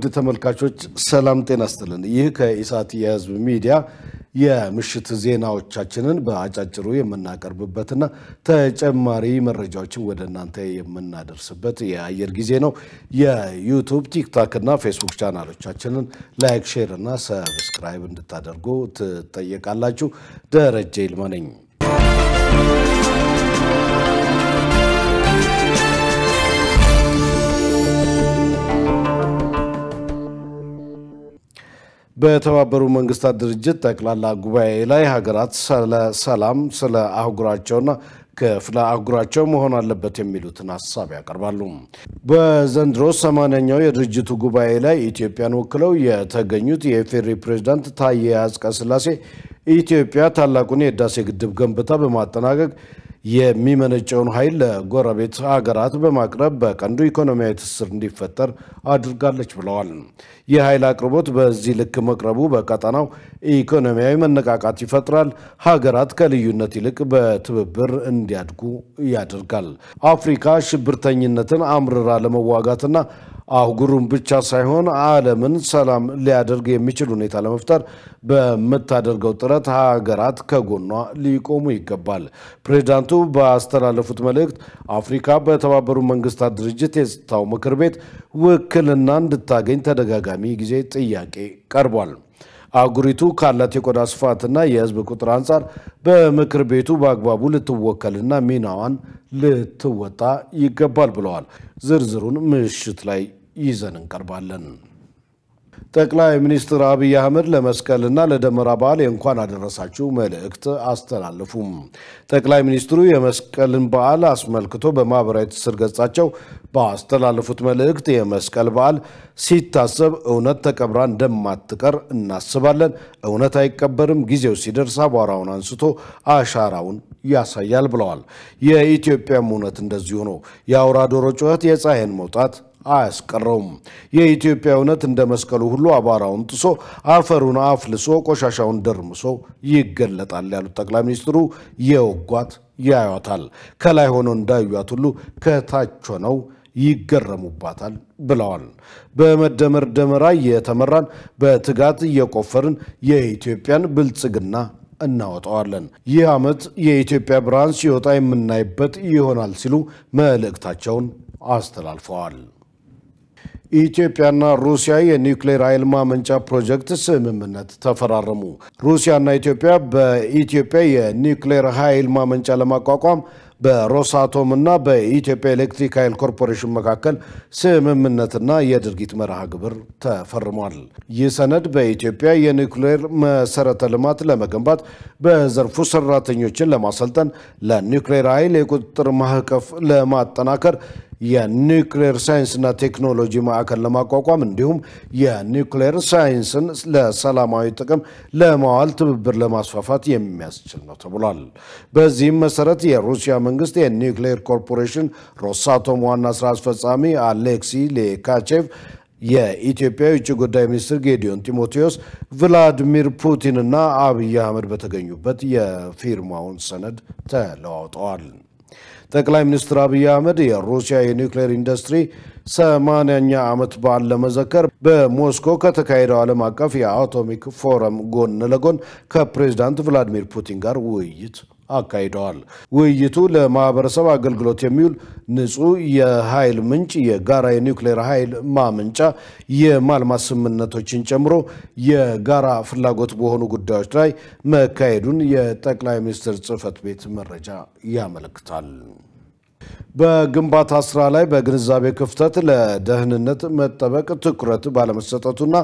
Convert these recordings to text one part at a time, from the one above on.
ውድ ተመልካቾች ሰላም ጤና ይስጥልን። ይህ ከኢሳት የህዝብ ሚዲያ የምሽት ዜናዎቻችንን በአጫጭሩ የምናቀርብበትና ተጨማሪ መረጃዎችን ወደ እናንተ የምናደርስበት የአየር ጊዜ ነው። የዩቲዩብ፣ ቲክቶክ እና ፌስቡክ ቻናሎቻችንን ላይክ፣ ሼር እና ሰብስክራይብ እንድታደርጉ ትጠየቃላችሁ። ደረጀ ይልማ ነኝ። በተባበሩት መንግስታት ድርጅት ጠቅላላ ጉባኤ ላይ ሀገራት ሰላም ስለ አህጉራቸውና ክፍለ አህጉራቸው መሆን አለበት የሚሉትን ሐሳብ ያቀርባሉ። በዘንድሮ 80ኛው የድርጅቱ ጉባኤ ላይ ኢትዮጵያን ወክለው የተገኙት የኢፌዴሪ ፕሬዝዳንት ታዬ አጽቀሥላሴ ኢትዮጵያ ታላቁን የህዳሴ ግድብ ገንብታ በማጠናቀቅ የሚመነጨውን ኃይል ለጎረቤት ሀገራት በማቅረብ በቀንዱ ኢኮኖሚያዊ ትስስር እንዲፈጠር አድርጋለች ብለዋል። የኃይል አቅርቦት በዚህ ልክ መቅረቡ በቀጠናው ኢኮኖሚያዊ መነቃቃት ይፈጥራል፣ ሀገራት ከልዩነት ይልቅ በትብብር እንዲያድጉ ያደርጋል። አፍሪካ ሽብርተኝነትን አምርራ ለመዋጋትና አህጉሩን ብቻ ሳይሆን ዓለምን ሰላም ሊያደርግ የሚችል ሁኔታ ለመፍጠር በመታደርገው ጥረት ሀገራት ከጎኗ ሊቆሙ ይገባል። ፕሬዝዳንቱ ባስተላለፉት መልእክት አፍሪካ በተባበሩት መንግስታት ድርጅት የጸጥታው ምክር ቤት ውክልና እንድታገኝ ተደጋጋሚ ጊዜ ጥያቄ ቀርቧል። አህጉሪቱ ካላት የቆዳ ስፋትና የህዝብ ቁጥር አንጻር በምክር ቤቱ በአግባቡ ልትወከልና ሚናዋን ልትወጣ ይገባል ብለዋል። ዝርዝሩን ምሽት ላይ ይዘን እንቀርባለን። ጠቅላይ ሚኒስትር አብይ አህመድ ለመስቀልና ለደመራ በዓል እንኳን አደረሳችሁ መልእክት አስተላለፉ። ጠቅላይ ሚኒስትሩ የመስቀልን በዓል አስመልክቶ በማህበራዊ ትስስር ገጻቸው ባስተላለፉት መልእክት የመስቀል በዓል ሲታሰብ እውነት ተቀብራ እንደማትቀር እናስባለን። እውነት አይቀበርም፣ ጊዜው ሲደርስ አቧራውን አንስቶ አሻራውን ያሳያል ብለዋል። የኢትዮጵያም እውነት እንደዚሁ ነው። የአውራ ዶሮ ጩኸት የፀሐይን መውጣት አያስቀረውም። የኢትዮጵያ እውነት እንደ መስቀሉ ሁሉ አቧራውን ጥሶ አፈሩን አፍልሶ ቆሻሻውን ደርምሶ ይገለጣል ያሉት ጠቅላይ ሚኒስትሩ የወጓት ያዩታል፣ ከላይ ሆነው እንዳዩት ሁሉ ከታች ሆነው ይገረሙባታል ብለዋል። በመደመር ደመራ የተመራን በትጋት እየቆፈርን የኢትዮጵያን ብልጽግና እናወጣዋለን። ይህ ዓመት የኢትዮጵያ ብርሃን ሲወጣ የምናይበት ይሆናል ሲሉ መልእክታቸውን አስተላልፈዋል። ኢትዮጵያና ሩሲያ የኒውክሌር ኃይል ማመንጫ ፕሮጀክት ስምምነት ተፈራረሙ። ሩሲያና ኢትዮጵያ በኢትዮጵያ የኒውክሌር ኃይል ማመንጫ ለማቋቋም በሮሳቶም እና በኢትዮጵያ ኤሌክትሪክ ኃይል ኮርፖሬሽን መካከል ስምምነትና የድርጊት መርሃ ግብር ተፈርሟል። ይህ ሰነድ በኢትዮጵያ የኒውክሌር መሰረተ ልማት ለመገንባት በዘርፉ ሰራተኞችን ለማሰልጠን፣ ለኒውክሌር ኃይል የቁጥጥር ማዕቀፍ ለማጠናከር፣ የኒውክሌር ሳይንስና ቴክኖሎጂ ማዕከል ለማቋቋም እንዲሁም የኒውክሌር ሳይንስን ለሰላማዊ ጥቅም ለማዋል ትብብር ለማስፋፋት የሚያስችል ነው ተብሏል። በዚህም መሰረት የሩሲያ መንግስት የኒውክሌር ኮርፖሬሽን ሮሳቶም ዋና ስራ አስፈጻሚ አሌክሲ ሌካቼቭ፣ የኢትዮጵያ የውጭ ጉዳይ ሚኒስትር ጌዲዮን ጢሞቴዎስ፣ ቭላዲሚር ፑቲን እና አብይ አህመድ በተገኙበት የፊርማውን ሰነድ ተለዋውጠዋል። ጠቅላይ ሚኒስትር አብይ አህመድ የሩሲያ የኒውክሌር ኢንዱስትሪ 80ኛ ዓመት በዓል ለመዘከር በሞስኮ ከተካሄደው ዓለም አቀፍ የአቶሚክ ፎረም ጎን ለጎን ከፕሬዝዳንት ቭላዲሚር ፑቲን ጋር ውይይት አካሂደዋል። ውይይቱ ለማህበረሰብ አገልግሎት የሚውል ንጹህ የኃይል ምንጭ፣ የጋራ የኒውክሌር ኃይል ማመንጫ የማልማት ስምምነቶችን ጨምሮ የጋራ ፍላጎት በሆኑ ጉዳዮች ላይ መካሄዱን የጠቅላይ ሚኒስትር ጽሕፈት ቤት መረጃ ያመለክታል። በግንባታ ስራ ላይ በግንዛቤ ክፍተት ለደህንነት መጠበቅ ትኩረት ባለመሰጠቱና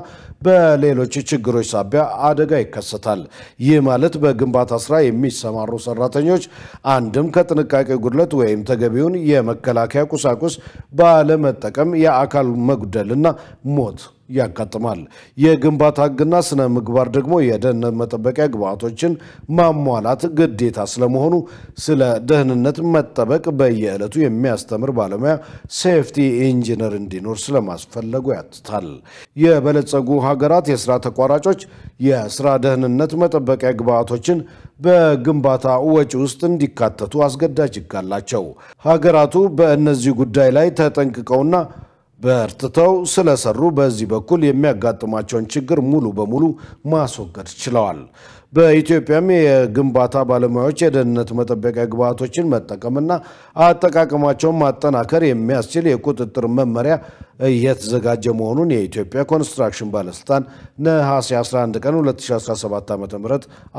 በሌሎች ችግሮች ሳቢያ አደጋ ይከሰታል። ይህ ማለት በግንባታ ስራ የሚሰማሩ ሰራተኞች አንድም ከጥንቃቄ ጉድለት ወይም ተገቢውን የመከላከያ ቁሳቁስ ባለመጠቀም የአካል መጉደልና ሞት ያጋጥማል። የግንባታ ህግና ስነ ምግባር ደግሞ የደህንነት መጠበቂያ ግብዓቶችን ማሟላት ግዴታ ስለመሆኑ ስለ ደህንነት መጠበቅ በየዕለቱ የሚያስተምር ባለሙያ ሴፍቲ ኢንጂነር እንዲኖር ስለማስፈለጉ ያትታል። የበለጸጉ ሀገራት የስራ ተቋራጮች የስራ ደህንነት መጠበቂያ ግብዓቶችን በግንባታ ወጪ ውስጥ እንዲካተቱ አስገዳጅ ህግ አላቸው። ሀገራቱ በእነዚህ ጉዳይ ላይ ተጠንቅቀውና በርትተው ስለሰሩ በዚህ በኩል የሚያጋጥማቸውን ችግር ሙሉ በሙሉ ማስወገድ ችለዋል። በኢትዮጵያም የግንባታ ባለሙያዎች የደህንነት መጠበቂያ ግብዓቶችን መጠቀምና አጠቃቀማቸውን ማጠናከር የሚያስችል የቁጥጥር መመሪያ እየተዘጋጀ መሆኑን የኢትዮጵያ ኮንስትራክሽን ባለስልጣን ነሐሴ 11 ቀን 2017 ዓ.ም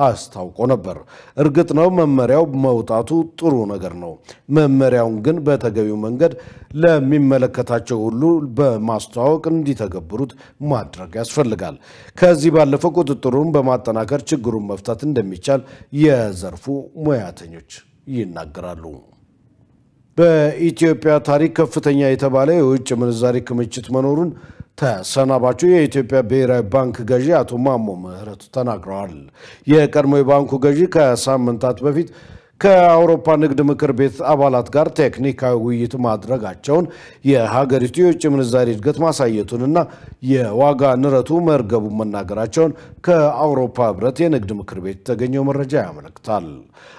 አስታውቆ ነበር። እርግጥ ነው መመሪያው መውጣቱ ጥሩ ነገር ነው። መመሪያውን ግን በተገቢው መንገድ ለሚመለከታቸው ሁሉ በማስተዋወቅ እንዲተገብሩት ማድረግ ያስፈልጋል። ከዚህ ባለፈ ቁጥጥሩን በማጠናከር ችግሩን መፍታት እንደሚቻል የዘርፉ ሙያተኞች ይናገራሉ። በኢትዮጵያ ታሪክ ከፍተኛ የተባለ የውጭ ምንዛሪ ክምችት መኖሩን ተሰናባቹ የኢትዮጵያ ብሔራዊ ባንክ ገዢ አቶ ማሞ ምህረቱ ተናግረዋል። የቀድሞ የባንኩ ገዢ ከሳምንታት በፊት ከአውሮፓ ንግድ ምክር ቤት አባላት ጋር ቴክኒካዊ ውይይት ማድረጋቸውን የሀገሪቱ የውጭ ምንዛሪ እድገት ማሳየቱንና የዋጋ ንረቱ መርገቡን መናገራቸውን ከአውሮፓ ህብረት የንግድ ምክር ቤት የተገኘው መረጃ ያመለክታል።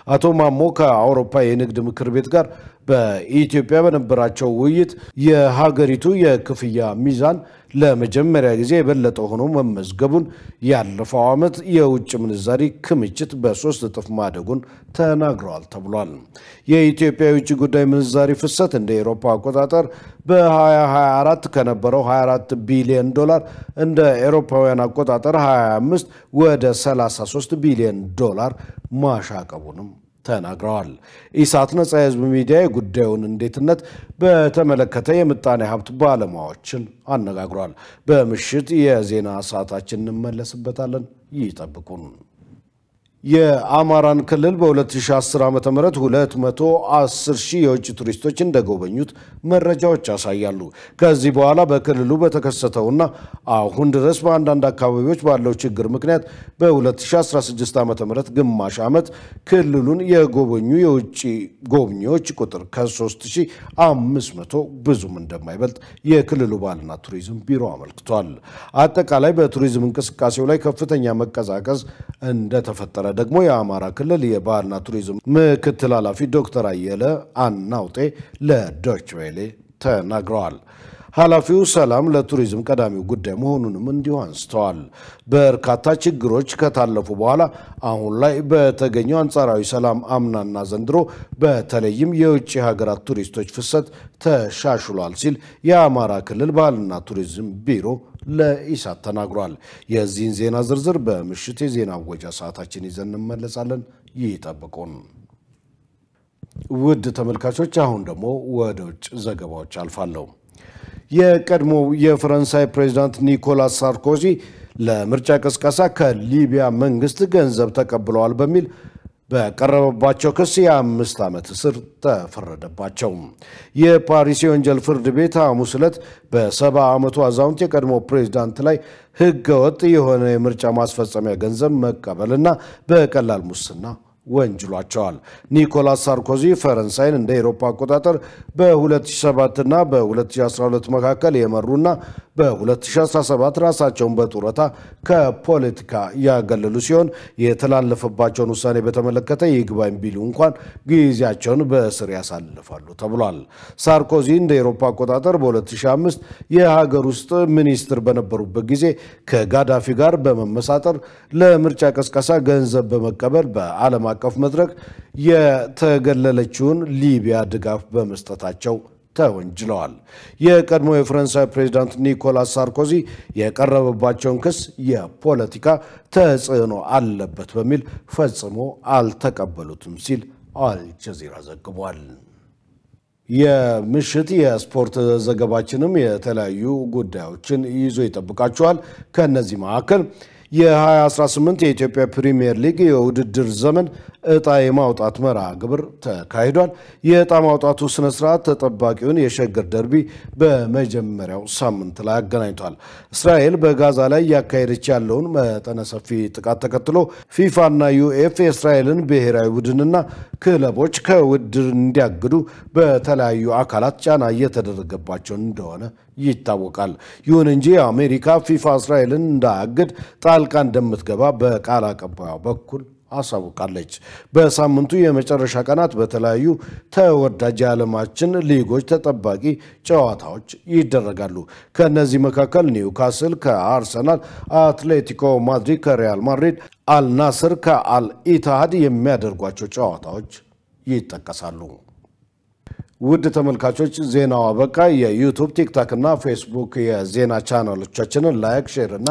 አቶ ማሞ ከአውሮፓ የንግድ ምክር ቤት ጋር በኢትዮጵያ በነበራቸው ውይይት የሀገሪቱ የክፍያ ሚዛን ለመጀመሪያ ጊዜ የበለጠ ሆኖ መመዝገቡን፣ ያለፈው ዓመት የውጭ ምንዛሪ ክምችት በ3 እጥፍ ማደጉን ተናግረዋል ተብሏል። የኢትዮጵያ የውጭ ጉዳይ ምንዛሪ ፍሰት እንደ አውሮፓ አቆጣጠር በ2024 ከነበረው 24 ቢሊዮን ዶላር እንደ አውሮፓውያን አቆጣጠር 25 ወደ 33 ቢሊዮን ዶላር ማሻቀቡንም ተናግረዋል። ኢሳት ነጻ የህዝብ ሚዲያ የጉዳዩን እንዴትነት በተመለከተ የምጣኔ ሀብት ባለሙያዎችን አነጋግሯል። በምሽት የዜና ሰዓታችን እንመለስበታለን። ይጠብቁን። የአማራን ክልል በ2010 ዓ.ም 210,000 የውጭ ቱሪስቶች እንደጎበኙት መረጃዎች ያሳያሉ። ከዚህ በኋላ በክልሉ በተከሰተውና አሁን ድረስ በአንዳንድ አካባቢዎች ባለው ችግር ምክንያት በ2016 ዓ.ም ግማሽ ዓመት ክልሉን የጎበኙ የውጭ ጎብኚዎች ቁጥር ከ3500 ብዙም እንደማይበልጥ የክልሉ ባህልና ቱሪዝም ቢሮ አመልክቷል። አጠቃላይ በቱሪዝም እንቅስቃሴው ላይ ከፍተኛ መቀዛቀዝ እንደተፈጠረ ደግሞ የአማራ ክልል የባህልና ቱሪዝም ምክትል ኃላፊ ዶክተር አየለ አናውጤ ለዶይቼ ቬለ ተናግረዋል። ኃላፊው ሰላም ለቱሪዝም ቀዳሚው ጉዳይ መሆኑንም እንዲሁ አንስተዋል። በርካታ ችግሮች ከታለፉ በኋላ አሁን ላይ በተገኘው አንጻራዊ ሰላም አምናና ዘንድሮ በተለይም የውጭ ሀገራት ቱሪስቶች ፍሰት ተሻሽሏል ሲል የአማራ ክልል ባህልና ቱሪዝም ቢሮ ለኢሳት ተናግሯል። የዚህን ዜና ዝርዝር በምሽት የዜና ወጃ ሰዓታችን ይዘን እንመለሳለን። ይጠብቁን። ውድ ተመልካቾች፣ አሁን ደግሞ ወደ ውጭ ዘገባዎች አልፋለሁ። የቀድሞው የፈረንሳይ ፕሬዝዳንት ኒኮላስ ሳርኮዚ ለምርጫ ቅስቀሳ ከሊቢያ መንግስት ገንዘብ ተቀብለዋል በሚል በቀረበባቸው ክስ የ5 ዓመት እስር ተፈረደባቸው። የፓሪስ የወንጀል ፍርድ ቤት ሐሙስ ዕለት በ70 ዓመቱ አዛውንት የቀድሞ ፕሬዝዳንት ላይ ህገወጥ የሆነ የምርጫ ማስፈጸሚያ ገንዘብ መቀበልና በቀላል ሙስና ወንጅሏቸዋል። ኒኮላስ ሳርኮዚ ፈረንሳይን እንደ አውሮፓ አቆጣጠር በ2007 እና በ2012 መካከል የመሩና በ2017 ራሳቸውን በጡረታ ከፖለቲካ ያገለሉ ሲሆን የተላለፈባቸውን ውሳኔ በተመለከተ ይግባኝ ቢሉ እንኳን ጊዜያቸውን በእስር ያሳልፋሉ ተብሏል። ሳርኮዚ እንደ አውሮፓ አቆጣጠር በ2005 የሀገር ውስጥ ሚኒስትር በነበሩበት ጊዜ ከጋዳፊ ጋር በመመሳጠር ለምርጫ ቅስቀሳ ገንዘብ በመቀበል በዓለም አቀፍ መድረክ የተገለለችውን ሊቢያ ድጋፍ በመስጠታቸው ተወንጅለዋል። የቀድሞ የፈረንሳይ ፕሬዝዳንት ኒኮላስ ሳርኮዚ የቀረበባቸውን ክስ የፖለቲካ ተጽዕኖ አለበት በሚል ፈጽሞ አልተቀበሉትም ሲል አልጀዚራ ዘግቧል። የምሽት የስፖርት ዘገባችንም የተለያዩ ጉዳዮችን ይዞ ይጠብቃችኋል። ከነዚህ መካከል የ2018 የኢትዮጵያ ፕሪሚየር ሊግ የውድድር ዘመን እጣ የማውጣት መርሃ ግብር ተካሂዷል። የእጣ ማውጣቱ ስነ ስርዓት ተጠባቂውን የሸገር ደርቢ በመጀመሪያው ሳምንት ላይ አገናኝቷል። እስራኤል በጋዛ ላይ ያካሄደች ያለውን መጠነ ሰፊ ጥቃት ተከትሎ ፊፋና ዩኤፍ የእስራኤልን ብሔራዊ ቡድንና ክለቦች ከውድድር እንዲያግዱ በተለያዩ አካላት ጫና እየተደረገባቸው እንደሆነ ይታወቃል። ይሁን እንጂ አሜሪካ ፊፋ እስራኤልን እንዳያግድ ጣልቃ እንደምትገባ በቃል አቀባዩ በኩል አሳውቃለች። በሳምንቱ የመጨረሻ ቀናት በተለያዩ ተወዳጅ የዓለማችን ሊጎች ተጠባቂ ጨዋታዎች ይደረጋሉ። ከነዚህ መካከል ኒውካስል ከአርሰናል፣ አትሌቲኮ ማድሪድ ከሪያል ማድሪድ፣ አልናስር ከአልኢትሃድ የሚያደርጓቸው ጨዋታዎች ይጠቀሳሉ። ውድ ተመልካቾች ዜናው አበቃ። የዩቲዩብ ቲክቶክ እና ፌስቡክ የዜና ቻናሎቻችንን ላይክ፣ ሼር እና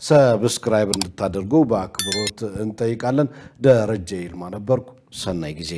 ሰብስክራይብ እንድታደርጉ በአክብሮት እንጠይቃለን። ደረጀ ይልማ ነበርኩ። ሰናይ ጊዜ